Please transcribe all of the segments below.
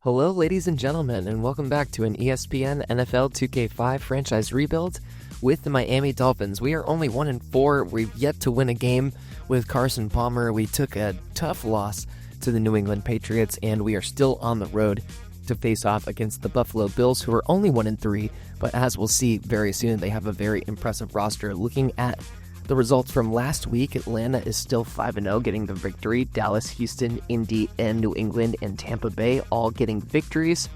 Hello, ladies and gentlemen, and welcome back to an ESPN NFL 2K5 franchise rebuild with the Miami Dolphins. We are only 1-4. We've yet to win a game with Carson Palmer. We took a tough loss to the New England Patriots, and we are still on the road to face off against the Buffalo Bills, who are only 1-3, but as we'll see very soon, they have a very impressive roster. Looking at the results from last week, Atlanta is still 5-0, getting the victory. Dallas, Houston, Indy, and New England and Tampa Bay all getting victories.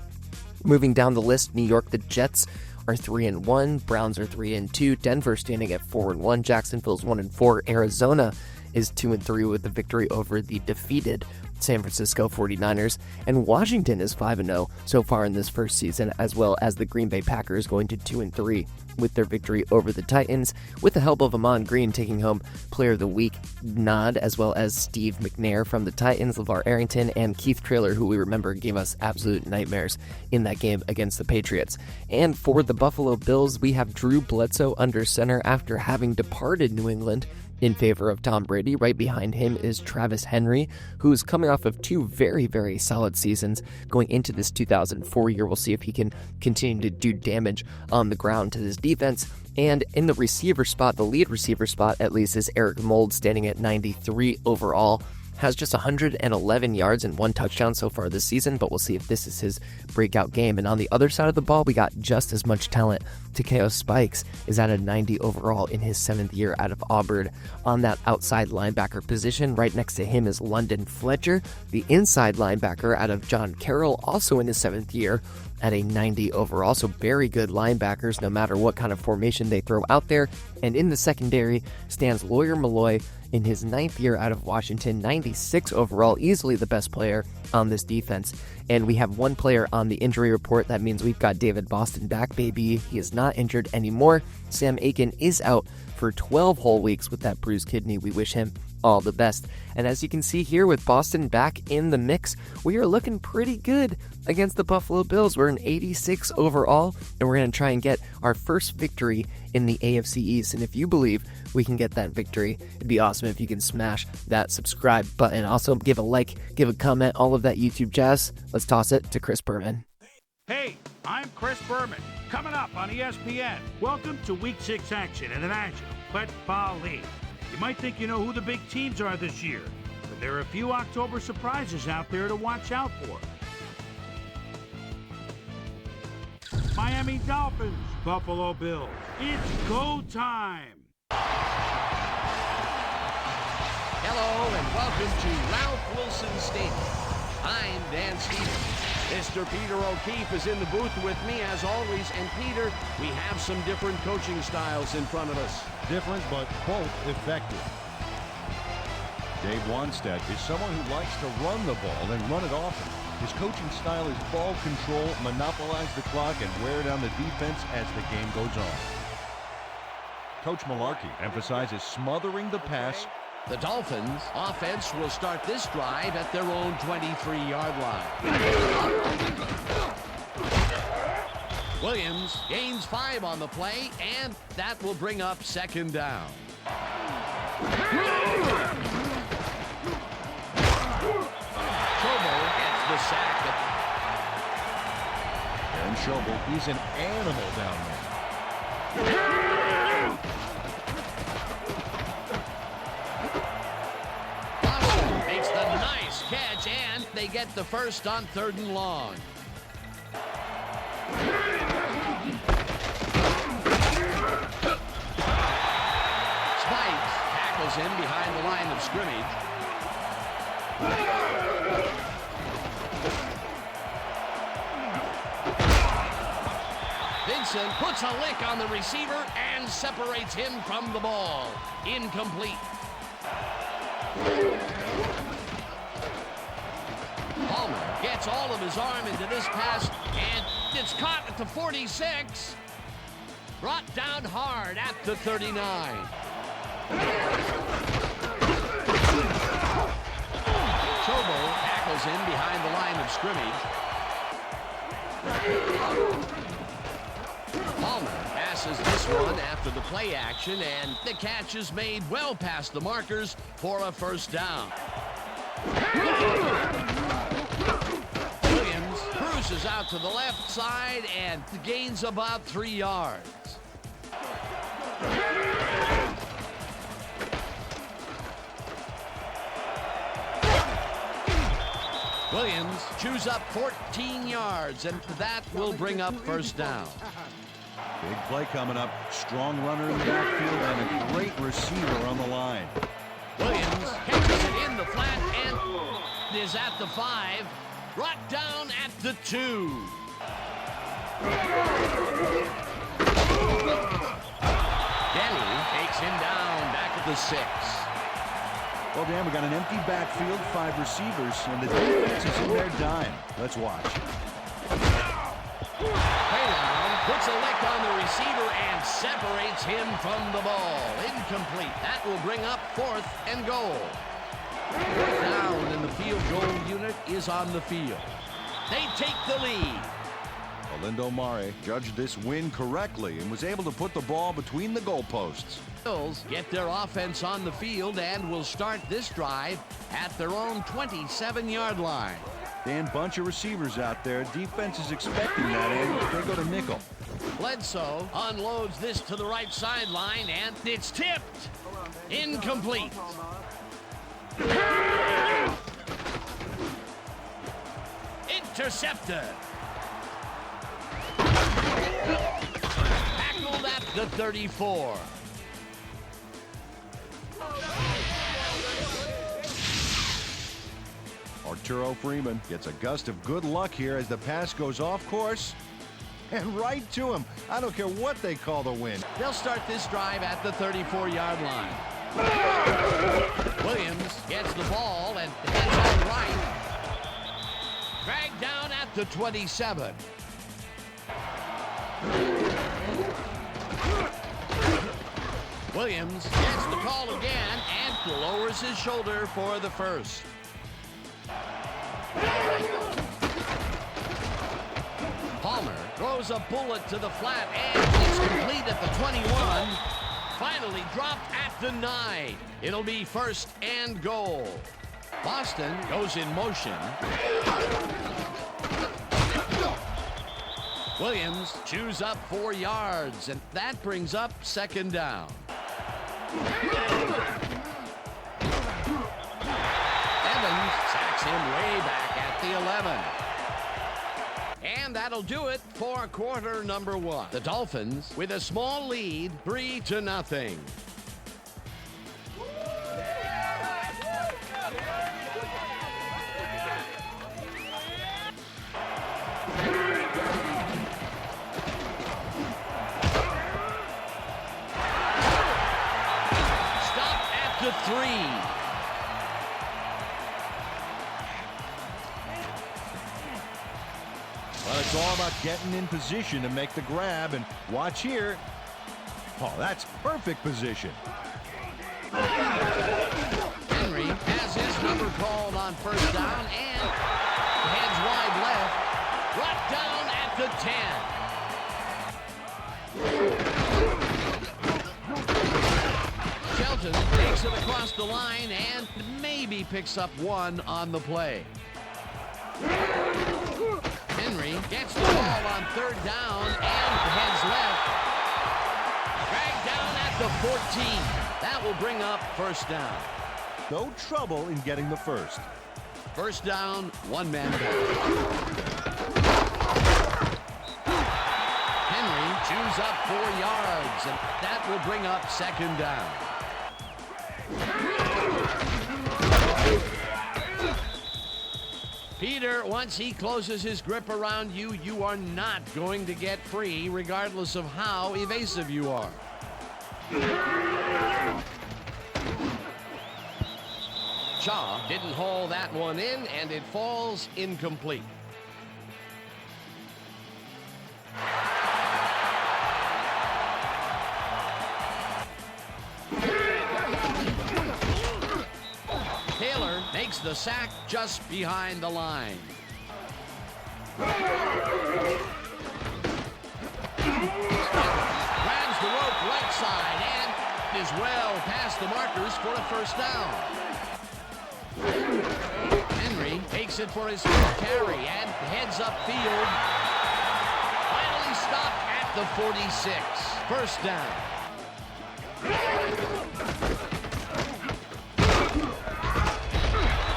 Moving down the list, New York, the Jets are 3-1, Browns are 3-2, Denver standing at 4-1, Jacksonville's 1-4, Arizona is 2-3 with the victory over the defeated San Francisco 49ers, and Washington is 5-0 so far in this first season, as well as the Green Bay Packers going to 2-3 with their victory over the Titans, with the help of Ahman Green taking home Player of the Week nod, as well as Steve McNair from the Titans, LeVar Arrington, and Keith Traylor, who we remember gave us absolute nightmares in that game against the Patriots. And for the Buffalo Bills, we have Drew Bledsoe under center after having departed New England in favor of Tom Brady. Right behind him is Travis Henry, who is coming off of two very, very solid seasons going into this 2004 year. We'll see if he can continue to do damage on the ground to this defense. And in the receiver spot, the lead receiver spot at least, is Eric Mould, standing at 93 overall. Has just 111 yards and 1 touchdown so far this season, but we'll see if this is his breakout game. And on the other side of the ball, we got just as much talent. Takeo Spikes is at a 90 overall in his 7th year out of Auburn. On that outside linebacker position, right next to him is London Fletcher, the inside linebacker out of John Carroll, also in his 7th year at a 90 overall. So very good linebackers no matter what kind of formation they throw out there. And in the secondary stands Lawyer Malloy in his 9th year out of Washington, 96 overall, easily the best player on this defense. And we have one player on the injury report. That means we've got David Boston back, baby. He is not injured anymore. Sam Aiken is out for 12 whole weeks with that bruised kidney. We wish him all the best. And as you can see here, with Boston back in the mix, we are looking pretty good against the Buffalo Bills. We're an 86 overall, and we're going to try and get our first victory in the AFC East. And if you believe we can get that victory, it'd be awesome if you can smash that subscribe button. Also, give a like, give a comment, all of that YouTube jazz. Let's toss it to Chris Berman. Hey, I'm Chris Berman. Coming up on ESPN, welcome to Week 6 action in the National Football League. You might think you know who the big teams are this year, but there are a few October surprises out there to watch out for. Miami Dolphins, Buffalo Bills. It's go time. Hello and welcome to Ralph Wilson Stadium. I'm Dan Stevens. Mr. Peter O'Keefe is in the booth with me as always, and Peter, we have some different coaching styles in front of us. Different, but both effective. Dave Wanstead is someone who likes to run the ball and run it often. His coaching style is ball control, monopolize the clock, and wear down the defense as the game goes on. Coach Malarkey emphasizes smothering the pass. The Dolphins offense will start this drive at their own 23-yard line. Williams gains 5 on the play, and that will bring up 2nd down. Fumble gets the sack. Aaron Schobel, he's an animal down there. Makes the nice catch, and they get the first on 3rd and long. Spikes tackles him behind the line of scrimmage. Vincent puts a lick on the receiver and separates him from the ball. Incomplete. Palmer gets all of his arm into this pass, and it's caught at the 46. Brought down hard at the 39. Chobo tackles him behind the line of scrimmage. Palmer passes this one after the play action, and the catch is made well past the markers for a 1st down. Williams Bounces out to the left side and gains about 3 yards. Williams chews up 14 yards, and that will bring up first down. Big play coming up. Strong runner in the backfield and a great receiver on the line. Williams catches it in the flat and is at the 5. Brought down at the 2. Denny takes him down back at the 6. Well, Dan, we got an empty backfield, 5 receivers, and the defense is in their dime. Let's watch. Paydown puts a lick on the receiver and separates him from the ball. Incomplete. That will bring up 4th and goal. Down, and the field goal unit is on the field. They take the lead. Olindo Mare judged this win correctly and was able to put the ball between the goalposts. Bills get their offense on the field and will start this drive at their own 27-yard line. Dan, bunch of receivers out there. Defense is expecting that, and they go to nickel. Bledsoe unloads this to the right sideline, and it's tipped. Incomplete. Intercepted. Tackled at the 34. Arturo Freeman gets a gust of good luck here as the pass goes off course and right to him. I don't care what they call the win. They'll start this drive at the 34-yard line. Williams gets the ball and heads out right. Dragged down at the 27. Williams gets the call again and lowers his shoulder for the first. Palmer throws a bullet to the flat, and it's complete at the 21. Finally dropped at the 9. It'll be 1st and goal. Boston goes in motion. Williams chews up 4 yards, and that brings up 2nd down. Evans sacks him way back at the 11. And that'll do it for quarter number 1. The Dolphins with a small lead, 3-0. Stop at the 3. Well, it's all about getting in position to make the grab, and watch here. Oh, that's perfect position. Henry has his number called on 1st down and heads wide left. Brought down at the 10. Shelton takes it across the line and maybe picks up 1 on the play. Henry gets the ball on 3rd down and heads left. Dragged down at the 14. That will bring up 1st down. No trouble in getting the first. 1st down, 1 man back. Henry chews up 4 yards, and that will bring up 2nd down. Peter, once he closes his grip around you, you are not going to get free, regardless of how evasive you are. Shaw didn't haul that one in, and it falls incomplete. Taylor makes the sack just behind the line. Grabs the rope right side and is well past the markers for a 1st down. Henry Henry takes it for his first carry and heads upfield. Finally stopped at the 46. First down.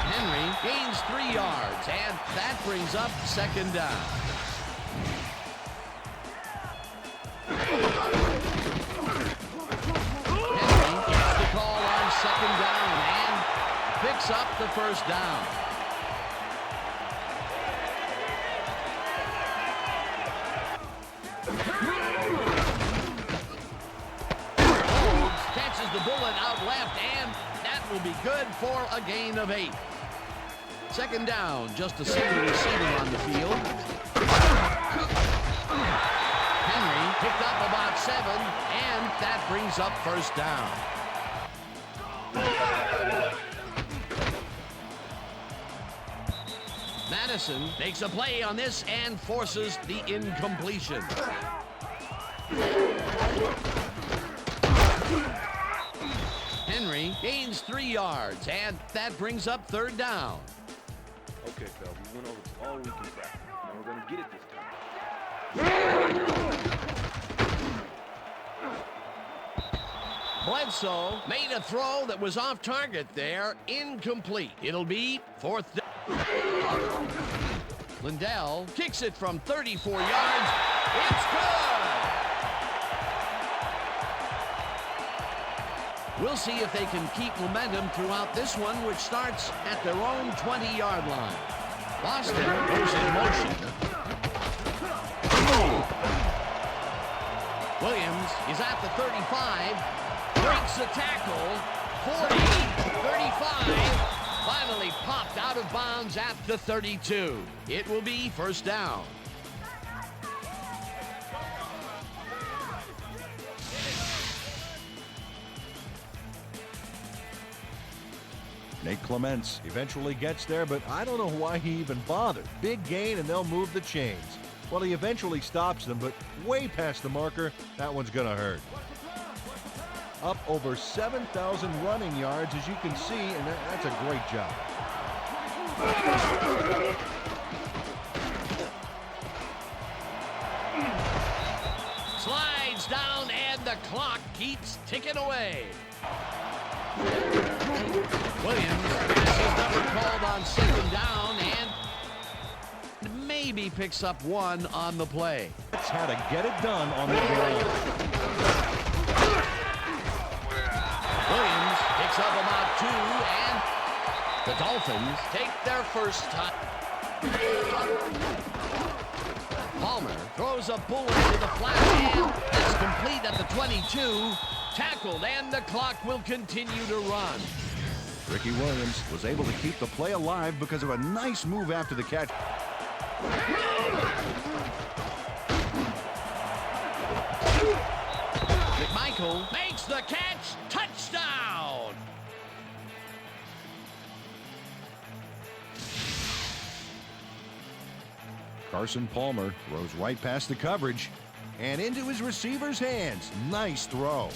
Henry gains 3 yards, and that brings up second down. Henry gets the call on second down and picks up the first down. Catches the bullet out left, and that will be good for a gain of 8. Second down, just a single receiver on the field. Henry picked up about 7, and that brings up first down. Madison makes a play on this and forces the incompletion. Henry gains 3 yards, and that brings up third down. Okay, Phil, we went over all we can practice. Now we're going to get it this time. Bledsoe made a throw that was off target there, incomplete. It'll be fourth down. Lindell kicks it from 34 yards. It's good! We'll see if they can keep momentum throughout this one, which starts at their own 20-yard line. Boston goes in motion. Williams is at the 35, breaks the tackle, 40, 35, finally popped out of bounds at the 32. It will be first down. Nate Clements eventually gets there, but I don't know why he even bothered. Big gain, and they'll move the chains. Well, he eventually stops them, but way past the marker. That one's going to hurt. Up over 7,000 running yards, as you can see, and that's a great job. Slides down, and the clock keeps ticking away. Williams has his number called on second down and maybe picks up 1 on the play. That's how to get it done on the ground. Williams picks up about 2, and the Dolphins take their first touch. Palmer throws a bullet to the flat, and it's complete at the 22. Tackled, and the clock will continue to run. Ricky Williams was able to keep the play alive because of a nice move after the catch. McMichael makes the catch. Touchdown! Carson Palmer throws right past the coverage and into his receiver's hands. Nice throw.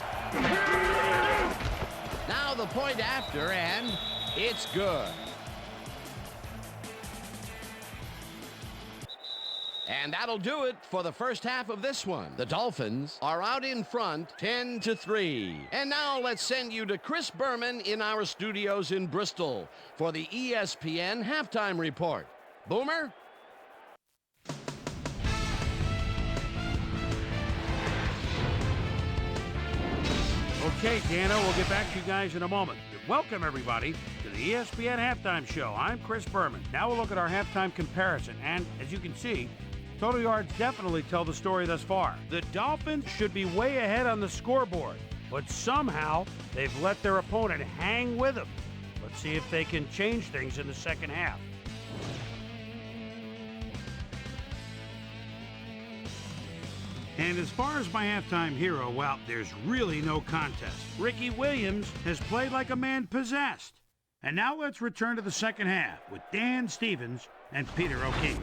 Now the point after, and it's good. And that'll do it for the first half of this one. The Dolphins are out in front 10-3. And now let's send you to Chris Berman in our studios in Bristol for the ESPN halftime report. Boomer? Okay, Dano, we'll get back to you guys in a moment. Welcome, everybody, to the ESPN Halftime Show. I'm Chris Berman. Now we'll look at our halftime comparison. And as you can see, total yards definitely tell the story thus far. The Dolphins should be way ahead on the scoreboard, but somehow they've let their opponent hang with them. Let's see if they can change things in the second half. And as far as my halftime hero, well, there's really no contest. Ricky Williams has played like a man possessed. And now let's return to the second half with Dan Stevens and Peter O'Keefe.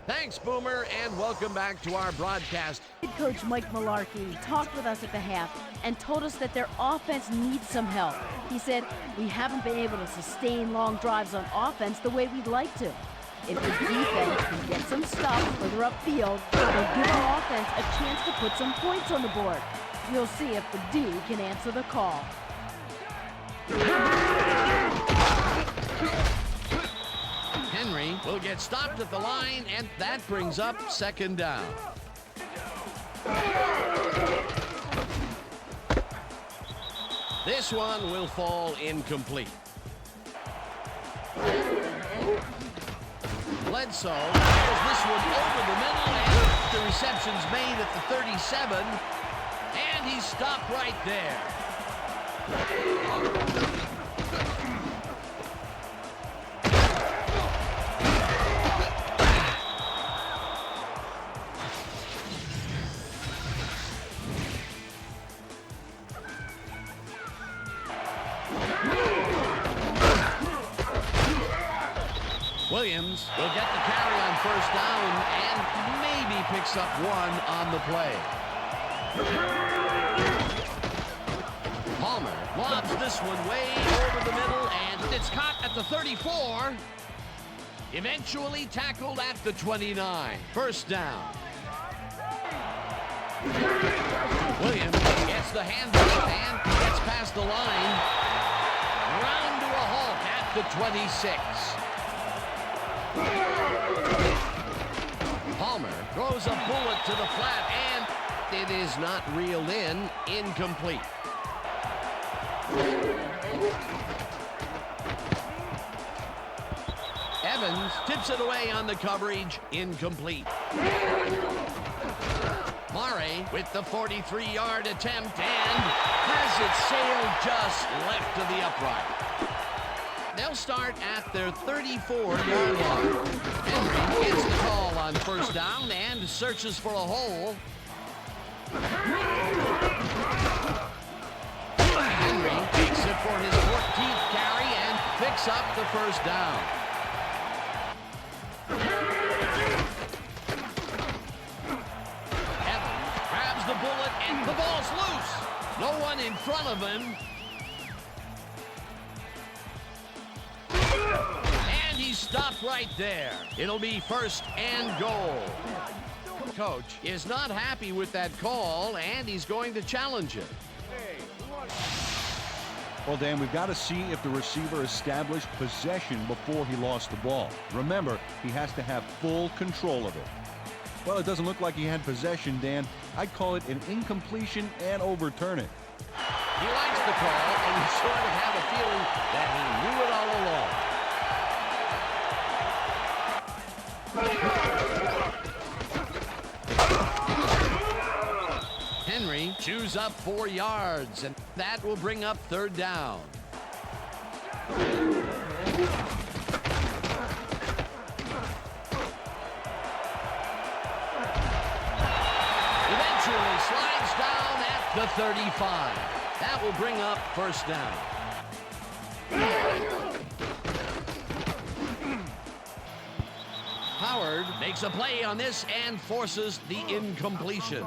Thanks, Boomer, and welcome back to our broadcast. Head coach Mike Mularkey talked with us at the half and told us that their offense needs some help. He said, "We haven't been able to sustain long drives on offense the way we'd like to. If the defense can get some stuff further upfield, they'll give our offense a chance to put some points on the board. We'll see if the D can answer the call." Henry will get stopped at the line, and that brings up second down. This one will fall incomplete. Bledsoe fires this one over the middle, and the reception's made at the 37, and he's stopped right there. Williams will get the carry on first down and maybe picks up one on the play. Palmer lobs this one way over the middle, and it's caught at the 34. Eventually tackled at the 29. First down. Williams gets the handoff and gets past the line. Round to a halt at the 26. Palmer throws a bullet to the flat, and it is not reeled in. Incomplete. Evans tips it away on the coverage. Incomplete. Murray with the 43-yard attempt and has it sailed just left of the upright. They'll start at their 34-yard line. Henry gets the call on first down and searches for a hole. Henry takes it for his 14th carry and picks up the first down. Evans grabs the bullet and the ball's loose. No one in front of him. And he's stopped right there. It'll be first and goal. Coach is not happy with that call, and he's going to challenge it. Well, Dan, we've got to see if the receiver established possession before he lost the ball. Remember, he has to have full control of it. Well, it doesn't look like he had possession, Dan. I'd call it an incompletion and overturn it. He likes the call, and you sort of have a feeling that he knew it all along. Henry chews up 4 yards, and that will bring up third down. Eventually slides down at the 35. That will bring up first down. Howard makes a play on this and forces the incompletion.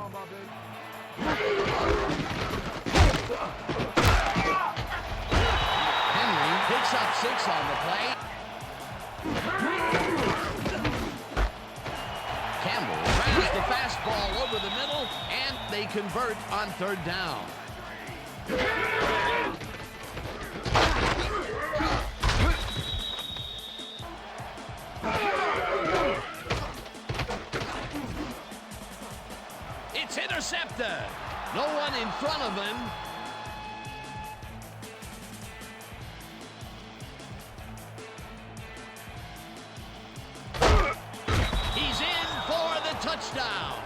Henry picks up 6 on the play. Campbell drives the fastball over the middle, and they convert on third down. It's intercepted. No one in front of him. He's in for the touchdown.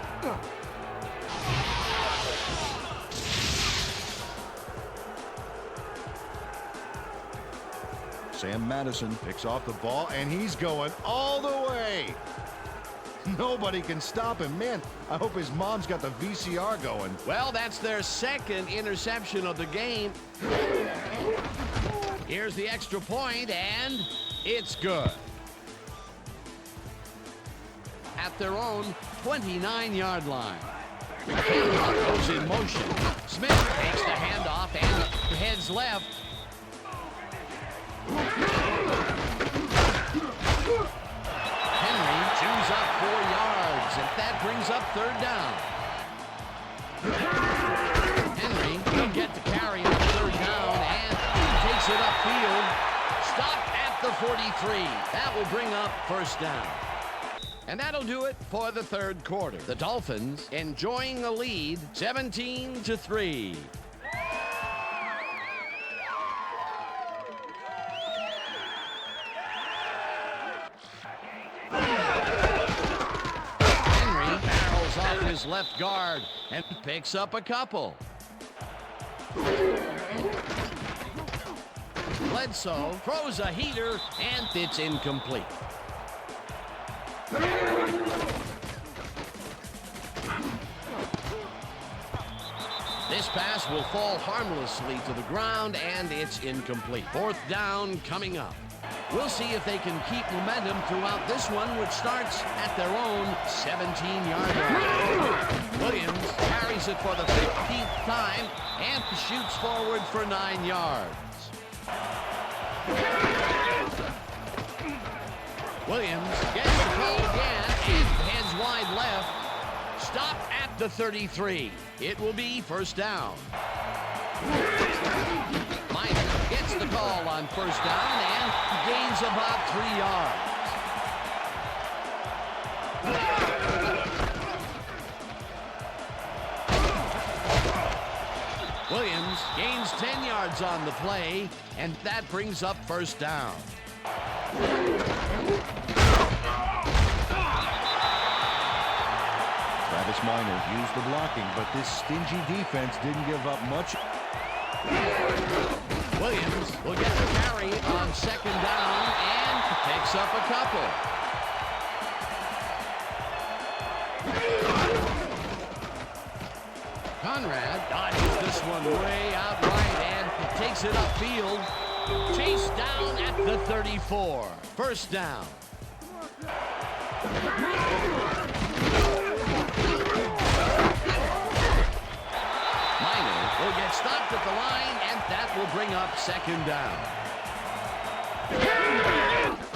Sam Madison picks off the ball, and he's going all the way. Nobody can stop him. Man, I hope his mom's got the VCR going. Well, that's their second interception of the game. Here's the extra point, and it's good. At at their own 29-yard line. Handoff goes in motion. Smith takes the handoff and heads left. Henry chews up 4 yards, and that brings up 3rd down. Henry will get the carry on 3rd down, and he takes it upfield. Stopped at the 43. That will bring up 1st down. And that'll do it for the 3rd quarter. The Dolphins enjoying a lead, 17-3. Henry barrels off his left guard and picks up a couple. Bledsoe throws a heater, and it's incomplete. This pass will fall harmlessly to the ground, and it's incomplete. 4th down coming up. We'll see if they can keep momentum throughout this one, which starts at their own 17-yard line. Williams carries it for the 15th time and shoots forward for 9 yards. Williams gets the call again and heads wide left. Stop at the 33. It will be 1st down. Minor gets the call on 1st down and gains about 3 yards. Williams gains 10 yards on the play, and that brings up 1st down. Travis Minor used the blocking, but this stingy defense didn't give up much. Williams will get the carry on 2nd down and picks up a couple. Conrad dodges this one way out right and takes it upfield. Chased down at the 34. 1st down. Minor will get stopped at the line, and that will bring up 2nd down.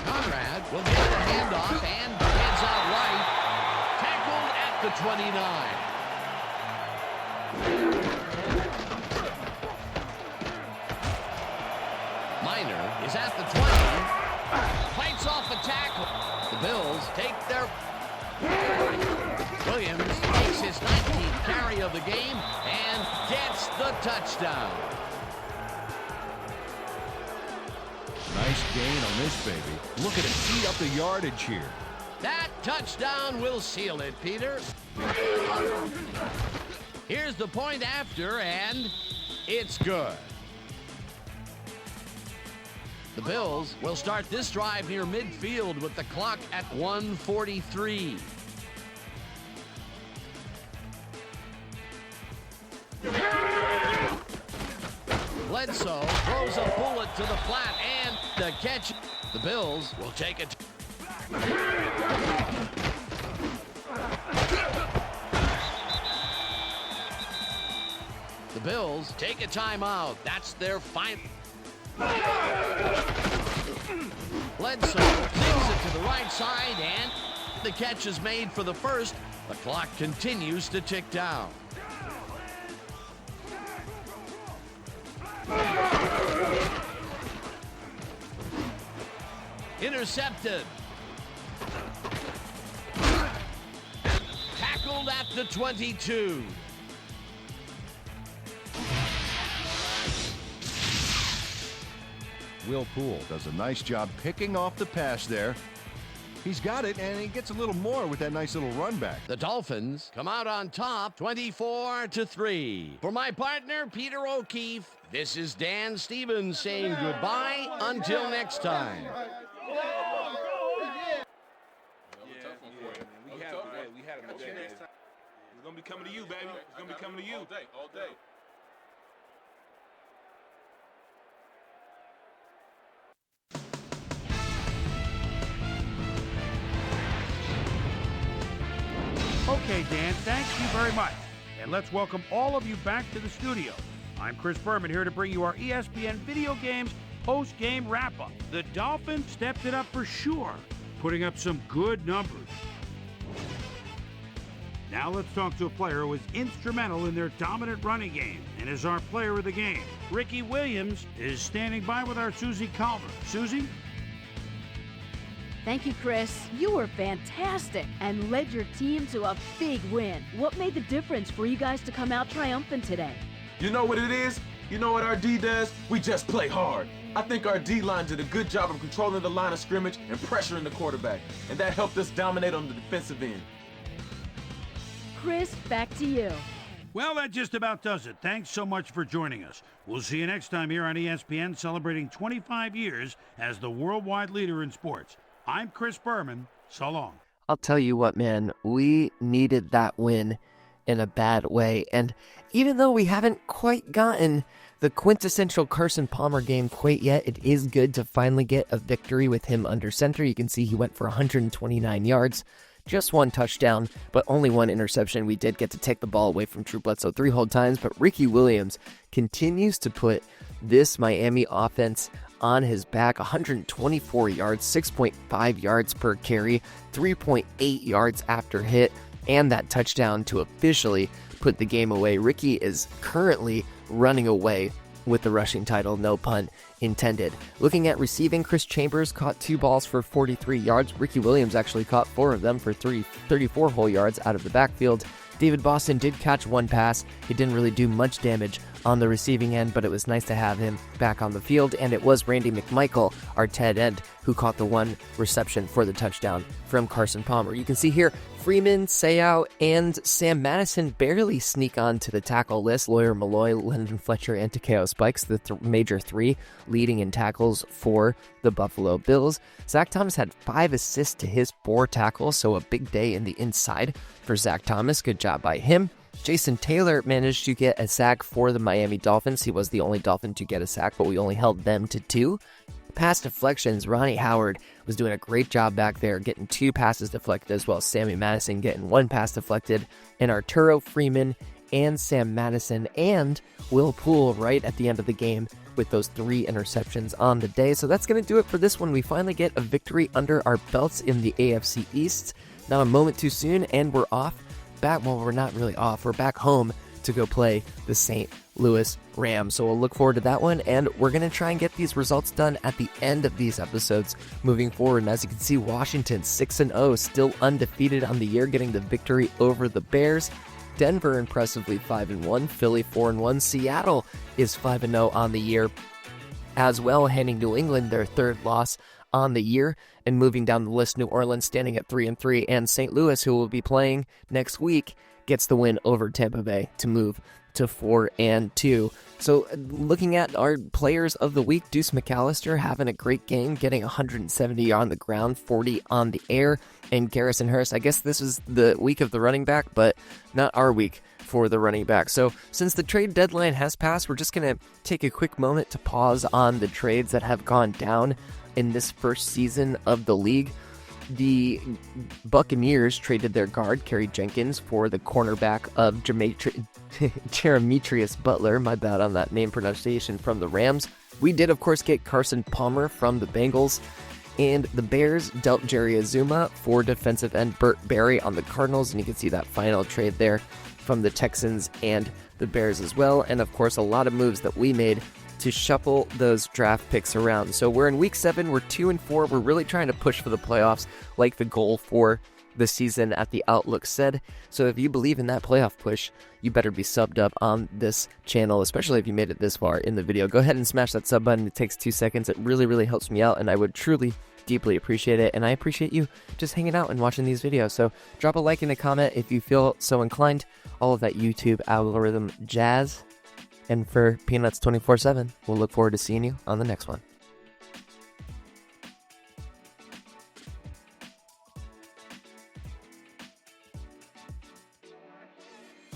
Conrad will get the handoff and heads out right. Tackled at the 29. Minor is at the 20. Fights off a tackle. The Bills take their... Williams takes his 19th carry of the game and gets the touchdown. Nice gain on this baby. Look at him eat up the yardage here. That touchdown will seal it, Peter. Here's the point after, and it's good. The Bills will start this drive near midfield with the clock at 1:43. Bledsoe throws a bullet to the flat, and the catch. The Bills will take it. The Bills take a timeout. That's their final. Bledsoe takes it to the right side, and the catch is made for the first. The clock continues to tick down. Intercepted. Tackled at the 22. Will Poole does a nice job picking off the pass there. He's got it, and he gets a little more with that nice little run back. The Dolphins come out on top, 24-3. For my partner, Peter O'Keefe, this is Dan Stevens saying goodbye until next time. We had him. It's gonna be coming to you, baby. It's gonna be coming to you. All day. Okay, Dan, thank you very much. And let's welcome all of you back to the studio. I'm Chris Berman here to bring you our ESPN Video Games post-game wrap-up. The Dolphins stepped it up for sure, putting up some good numbers. Now let's talk to a player who was instrumental in their dominant running game and is our player of the game. Ricky Williams is standing by with our Susie Calver. Susie? Thank you, Chris. You were fantastic and led your team to a big win. What made the difference for you guys to come out triumphant today? You know what it is? You know what our D does? We just play hard. I think our D-line did a good job of controlling the line of scrimmage and pressuring the quarterback, and that helped us dominate on the defensive end. Chris, back to you. Well, that just about does it. Thanks so much for joining us. We'll see you next time here on ESPN, celebrating 25 years as the worldwide leader in sports. I'm Chris Berman. So long. I'll tell you what, man, we needed that win in a bad way. And even though we haven't quite gotten the quintessential Carson Palmer game quite yet, it is good to finally get a victory with him under center. You can see he went for 129 yards, just one touchdown, but only one interception. We did get to take the ball away from Drew Bledsoe 3 whole times, but Ricky Williams continues to put this Miami offense on his back. 124 yards, 6.5 yards per carry, 3.8 yards after hit, and that touchdown to officially put the game away. Ricky is currently running away with the rushing title, no pun intended. Looking at receiving, Chris Chambers caught 2 balls for 43 yards. Ricky Williams actually caught 4 of them for 34 whole yards out of the backfield. David Boston did catch 1 pass. He didn't really do much damage on the receiving end, but it was nice to have him back on the field, and it was Randy McMichael, our tight end, who caught the 1 reception for the touchdown from Carson Palmer. You can see here, Freeman, Seau, and Sam Madison barely sneak on to the tackle list. Lawyer Malloy, Lyndon Fletcher, and Takeo Spikes, the major 3 leading in tackles for the Buffalo Bills. Zach Thomas had 5 assists to his 4 tackles, so a big day in the inside for Zach Thomas. Good job by him. Jason Taylor managed to get a sack for the Miami Dolphins. He was the only Dolphin to get a sack, but we only held them to 2. Pass deflections, Ronnie Howard was doing a great job back there, getting 2 passes deflected, as well as Sammy Madison getting 1 pass deflected, and Arturo Freeman and Sam Madison and Will Poole right at the end of the game with those 3 interceptions on the day. So that's going to do it for this one. We finally get a victory under our belts in the AFC East. Not a moment too soon, and we're off. We're not really off. We're back home to go play the St. Louis Rams. So we'll look forward to that one, and we're going to try and get these results done at the end of these episodes moving forward. And as you can see, Washington 6-0, still undefeated on the year, getting the victory over the Bears. Denver impressively 5-1, Philly 4-1, Seattle is 5-0 on the year as well, handing New England their 3rd loss on the year. And moving down the list, New Orleans standing at 3-3, and St. Louis, who will be playing next week, gets the win over Tampa Bay to move to 4-2. So looking at our players of the week, Deuce McAllister having a great game, getting 170 on the ground, 40 on the air, and Garrison Hurst. I guess this is the week of the running back, but not our week for the running back. So since the trade deadline has passed, we're just going to take a quick moment to pause on the trades that have gone down in this first season of the league. The Buccaneers traded their guard, Kerry Jenkins, for the cornerback of Jeremetrius Butler. My bad on that name pronunciation, from the Rams. We did, of course, get Carson Palmer from the Bengals. And the Bears dealt Jerry Azuma for defensive end Burt Berry on the Cardinals. And you can see that final trade there from the Texans and the Bears as well. And, of course, a lot of moves that we made to shuffle those draft picks around. So we're in week 7, we're 2-4, we're really trying to push for the playoffs like the goal for the season at the Outlook said. So if you believe in that playoff push, you better be subbed up on this channel, especially if you made it this far in the video. Go ahead and smash that sub button. It takes 2 seconds. It really, really helps me out, and I would truly, deeply appreciate it. And I appreciate you just hanging out and watching these videos. So drop a like and a comment if you feel so inclined. All of that YouTube algorithm jazz. And for Peanuts 24/7, we'll look forward to seeing you on the next one.